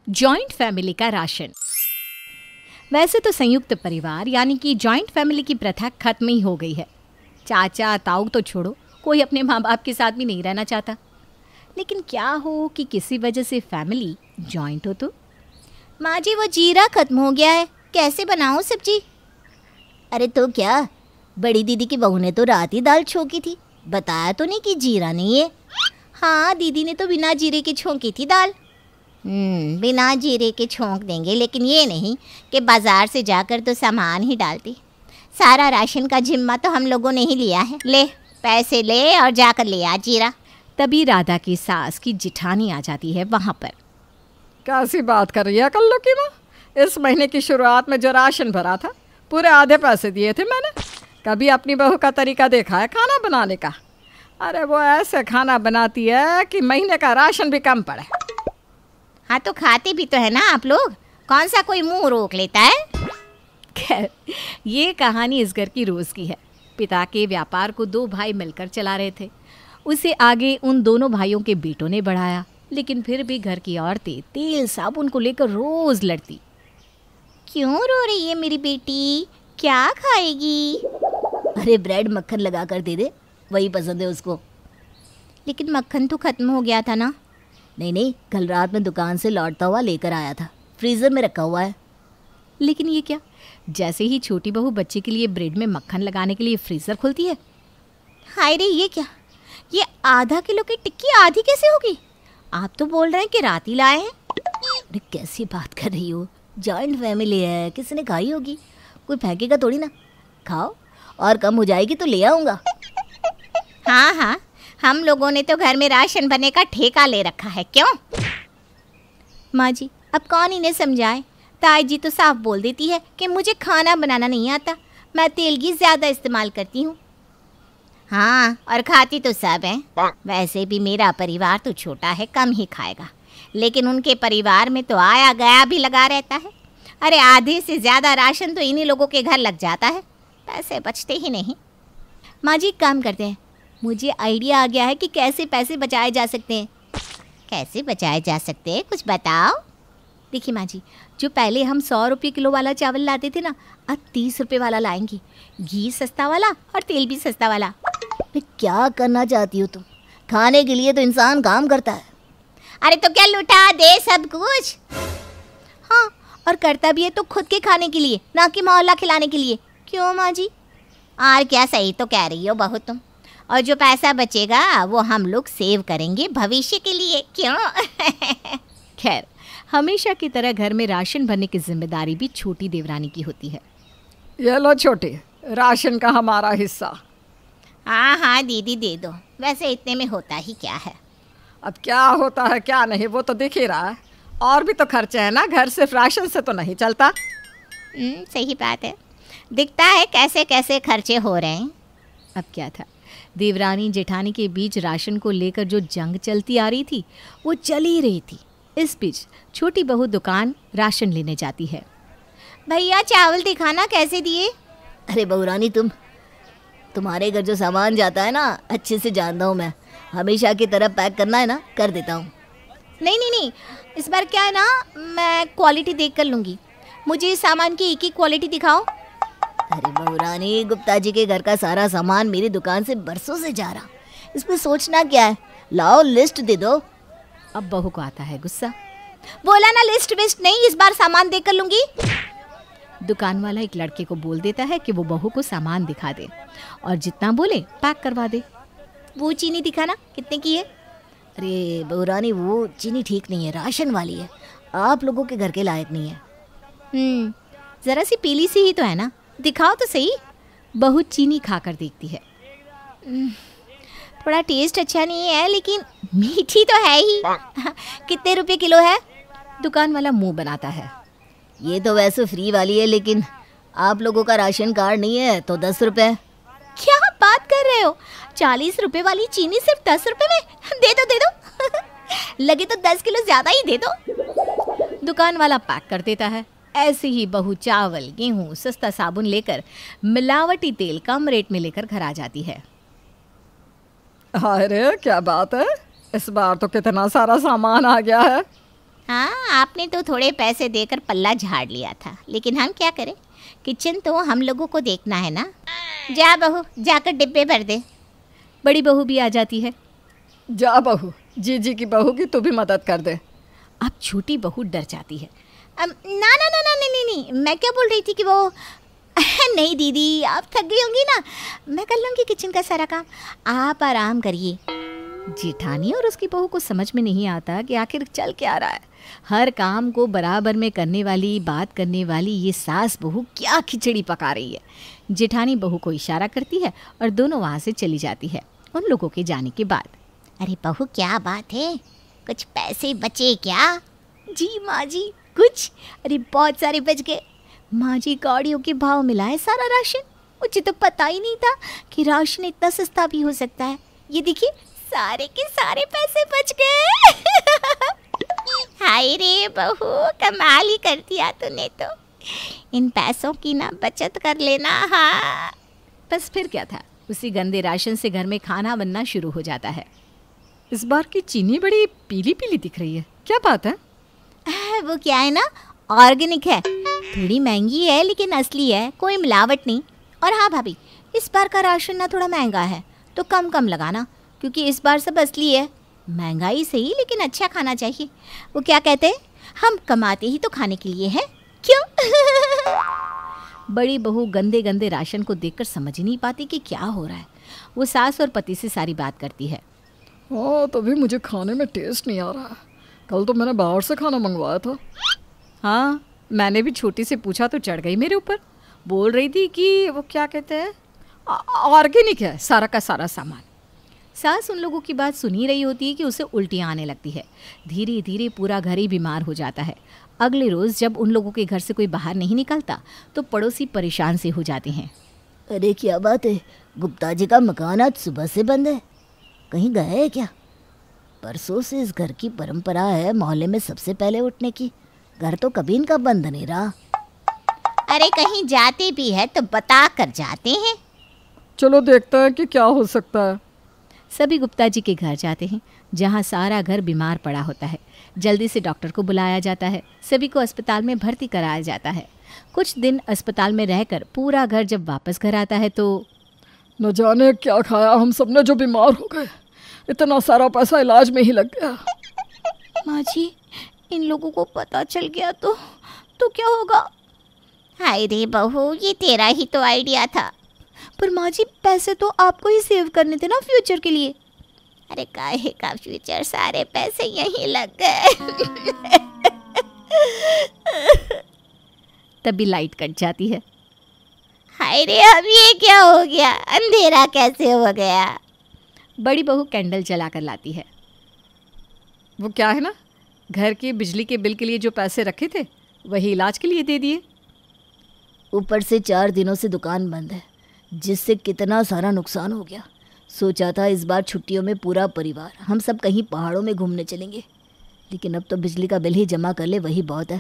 Joint family का ration. वैसे तो संयुक्त परिवार यानी कि जॉइंट फैमिली की प्रथा खत्म ही हो गई है। चाचा ताऊ तो छोड़ो, कोई अपने माँ बाप के साथ भी नहीं रहना चाहता। लेकिन क्या हो कि किसी वजह से फैमिली जॉइंट हो तो। माँ जी, वो जीरा खत्म हो गया है, कैसे बनाऊँ सब्जी? अरे तो क्या, बड़ी दीदी की बहू ने तो रात ही दाल छोंकी थी, बताया तो नहीं कि जीरा नहीं है। हाँ, दीदी ने तो बिना जीरे के छोंकी थी दाल। बिना जीरे के छोंक देंगे, लेकिन ये नहीं कि बाजार से जाकर तो सामान ही डालती। सारा राशन का जिम्मा तो हम लोगों ने ही लिया है। ले पैसे ले और जाकर ले आ जीरा। तभी राधा की सास की जिठानी आ जाती है वहाँ पर। कैसी बात कर रही है कल्लू की माँ? इस महीने की शुरुआत में जो राशन भरा था पूरे आधे पैसे दिए थे मैंने। कभी अपनी बहू का तरीका देखा है खाना बनाने का? अरे वो ऐसे खाना बनाती है कि महीने का राशन भी कम पड़े। हाँ तो खाते भी तो है ना आप लोग, कौन सा कोई मुंह रोक लेता है? खैर, ये कहानी इस घर की रोज़ की है। पिता के व्यापार को दो भाई मिलकर चला रहे थे। उसे आगे उन दोनों भाइयों के बेटों ने बढ़ाया, लेकिन फिर भी घर की औरतें तेल साबुन को लेकर रोज़ लड़ती। क्यों रो रही है मेरी बेटी, क्या खाएगी? अरे ब्रेड मक्खन लगा कर दे दे, वही पसंद है उसको। लेकिन मक्खन तो खत्म हो गया था ना। नहीं, कल रात में दुकान से लौटता हुआ लेकर आया था, फ्रीज़र में रखा हुआ है। लेकिन ये क्या, जैसे ही छोटी बहू बच्चे के लिए ब्रेड में मक्खन लगाने के लिए फ्रीज़र खोलती है। हाय रे, ये क्या, ये आधा किलो की टिक्की आधी कैसे होगी? आप तो बोल रहे हैं कि रात ही लाए हैं। अरे कैसी बात कर रही हो, जॉइंट फैमिली है, किसी ने खाई होगी, कोई फेंकेगा थोड़ी ना। खाओ, और कम हो जाएगी तो ले आऊँगा। हाँ, हम लोगों ने तो घर में राशन बने का ठेका ले रखा है। क्यों माँ जी, अब कौन इन्हें समझाए? ताई जी तो साफ बोल देती है कि मुझे खाना बनाना नहीं आता, मैं तेल घी ज़्यादा इस्तेमाल करती हूँ। हाँ, और खाती तो सब हैं। वैसे भी मेरा परिवार तो छोटा है, कम ही खाएगा, लेकिन उनके परिवार में तो आया गया भी लगा रहता है। अरे आधे से ज़्यादा राशन तो इन्हीं लोगों के घर लग जाता है, पैसे बचते ही नहीं। माँ जी, काम करते हैं, मुझे आइडिया आ गया है कि कैसे पैसे बचाए जा सकते हैं। कैसे बचाए जा सकते हैं, कुछ बताओ। देखिए माँ जी, जो पहले हम 100 रुपये किलो वाला चावल लाते थे ना, अब 30 रुपये वाला लाएंगे। घी सस्ता वाला और तेल भी सस्ता वाला। क्या करना चाहती हो तुम? खाने के लिए तो इंसान काम करता है। अरे तो क्या लुटा दे सब कुछ? हाँ, और करता भी है तो खुद के खाने के लिए, ना कि मोहल्ला खिलाने के लिए। क्यों माँ जी? और क्या, सही तो कह रही हो बहू तुम। और जो पैसा बचेगा वो हम लोग सेव करेंगे भविष्य के लिए। क्यों? खैर, हमेशा की तरह घर में राशन भरने की जिम्मेदारी भी छोटी देवरानी की होती है। ये लो छोटी, राशन का हमारा हिस्सा। हाँ दीदी दे दो, वैसे इतने में होता ही क्या है। अब क्या होता है क्या नहीं वो तो दिख ही रहा है, और भी तो खर्चे हैं ना, घर सिर्फ राशन से तो नहीं चलता। सही बात है, दिखता है कैसे कैसे खर्चे हो रहे हैं। अब क्या था, देवरानी जेठानी के बीच राशन को लेकर जो जंग चलती आ रही थी वो चल ही रही थी। इस बीच छोटी बहू दुकान राशन लेने जाती है। भैया चावल दिखाना, कैसे दिए? अरे बहुरानी, तुम्हारे घर जो सामान जाता है ना, अच्छे से जानता हूँ मैं। हमेशा की तरह पैक करना है ना, कर देता हूँ। नहीं, इस बार क्या है ना, मैं क्वालिटी देख कर लूँगी। मुझे इस सामान की एक ही क्वालिटी दिखाओ। अरे बहुरानी, गुप्ता जी के घर का सारा सामान मेरी दुकान से बरसों से जा रहा, इसमें सोचना क्या है? लाओ लिस्ट दे दो। अब बहू को आता है गुस्सा। बोला ना लिस्ट विस्ट नहीं, इस बार सामान देख कर लूँगी। दुकान वाला एक लड़के को बोल देता है कि वो बहू को सामान दिखा दे और जितना बोले पैक करवा दे। वो चीनी दिखाना, कितने की है? अरे बहुरानी, वो चीनी ठीक नहीं है, राशन वाली है, आप लोगों के घर के लायक नहीं है। ज़रा सी पीली सी ही तो है ना, दिखाओ तो सही। बहू चीनी खाकर देखती है। थोड़ा टेस्ट अच्छा नहीं है, लेकिन मीठी तो है ही। कितने रुपए किलो है? दुकान वाला मुंह बनाता है। ये तो वैसे फ्री वाली है, लेकिन आप लोगों का राशन कार्ड नहीं है तो 10 रुपये। क्या बात कर रहे हो? 40 रुपए वाली चीनी सिर्फ 10 रुपए में? दे दो लगे तो 10 किलो ज़्यादा ही दे दो। दुकान वाला पैक कर देता है। ऐसे ही बहू चावल, गेहूँ, सस्ता साबुन लेकर मिलावटी तेल कम रेट में लेकर घर आ जाती है। अरे क्या बात है, इस बार तो कितना सारा सामान आ गया है। हाँ, आपने तो थोड़े पैसे देकर पल्ला झाड़ लिया था, लेकिन हम क्या करें, किचन तो हम लोगों को देखना है ना। जा बहू, जाकर डिब्बे भर दे। बड़ी बहू भी आ जाती है। जा बहू, जीजी की बहू की तू भी मदद कर दे। अब छोटी बहू डर जाती है। ना ना ना ना नहीं नहीं नहीं, मैं क्या बोल रही थी कि वो नहीं दीदी, आप थक गई होंगी ना, मैं कर लूँगी किचन का सारा काम, आप आराम करिए। जेठानी और उसकी बहू को समझ में नहीं आता कि आखिर चल क्या रहा है। हर काम को बराबर में करने वाली, बात करने वाली ये सास बहू क्या खिचड़ी पका रही है। जेठानी बहू को इशारा करती है और दोनों वहाँ से चली जाती है उन लोगों के जाने के बाद। अरे बहू, क्या बात है, कुछ पैसे बचे क्या? जी माँ जी, कुछ, अरे बहुत सारे बच गए। माँ जी, गाड़ियों के भाव मिलाए सारा राशन, मुझे तो पता ही नहीं था कि राशन इतना सस्ता भी हो सकता है। ये देखिए, सारे के सारे पैसे बच गए। हाय रे बहू, कमाल ही कर दिया तूने तो। इन पैसों की ना बचत कर लेना। हाँ, बस फिर क्या था, उसी गंदे राशन से घर में खाना बनना शुरू हो जाता है। इस बार की चीनी बड़ी पीली पीली दिख रही है, क्या बात है? वो क्या है ना, ऑर्गेनिक है, थोड़ी महंगी है लेकिन असली है, कोई मिलावट नहीं। और हाँ भाभी, इस बार का राशन ना थोड़ा महंगा है, तो कम कम लगाना, क्योंकि इस बार सब असली है। महंगाई सही, लेकिन अच्छा खाना चाहिए। वो क्या कहते हैं, हम कमाते ही तो खाने के लिए हैं, क्यों? बड़ी बहू गंदे गंदे राशन को देखकर समझ ही नहीं पाती कि क्या हो रहा है। वो सास और पति से सारी बात करती है। हाँ, तभी मुझे खाने में टेस्ट नहीं आ रहा। कल तो मैंने बाहर से खाना मंगवाया था। हाँ, मैंने भी छोटी से पूछा तो चढ़ गई मेरे ऊपर। बोल रही थी कि वो क्या कहते हैं, ऑर्गेनिक है सारा का सारा सामान। सास उन लोगों की बात सुन ही रही होती है कि उसे उल्टियाँ आने लगती है। धीरे धीरे पूरा घर ही बीमार हो जाता है। अगले रोज़ जब उन लोगों के घर से कोई बाहर नहीं निकलता तो पड़ोसी परेशान से हो जाते हैं। अरे क्या बात है, गुप्ता जी का मकान आज सुबह से बंद है, कहीं गए हैं क्या? परसों से इस घर की परंपरा है मोहल्ले में सबसे पहले उठने की, घर तो कभी इनका बंद नहीं रहा। अरे कहीं जाते भी है तो बता कर जाते हैं। चलो देखते हैं कि क्या हो सकता है। सभी गुप्ता जी के घर जाते हैं, जहाँ सारा घर बीमार पड़ा होता है। जल्दी से डॉक्टर को बुलाया जाता है, सभी को अस्पताल में भर्ती कराया जाता है। कुछ दिन अस्पताल में रहकर पूरा घर जब वापस घर आता है तो न जाने क्या खाया हम सब ने जो बीमार हो गए, इतना सारा पैसा इलाज में ही लग गया। माँ जी, इन लोगों को पता चल गया तो क्या होगा? हाय रे बहू, ये तेरा ही तो आइडिया था। पर माँ जी, पैसे तो आपको ही सेव करने थे ना फ्यूचर के लिए। अरे काहे का फ्यूचर, सारे पैसे यहीं लग गए। तभी लाइट कट जाती है। हाय रे, अब ये क्या हो गया, अंधेरा कैसे हो गया? बड़ी बहू कैंडल जला कर लाती है। वो क्या है ना, घर की बिजली के बिल के लिए जो पैसे रखे थे वही इलाज के लिए दे दिए। ऊपर से 4 दिनों से दुकान बंद है, जिससे कितना सारा नुकसान हो गया। सोचा था इस बार छुट्टियों में पूरा परिवार हम सब कहीं पहाड़ों में घूमने चलेंगे, लेकिन अब तो बिजली का बिल ही जमा कर ले वही बहुत है।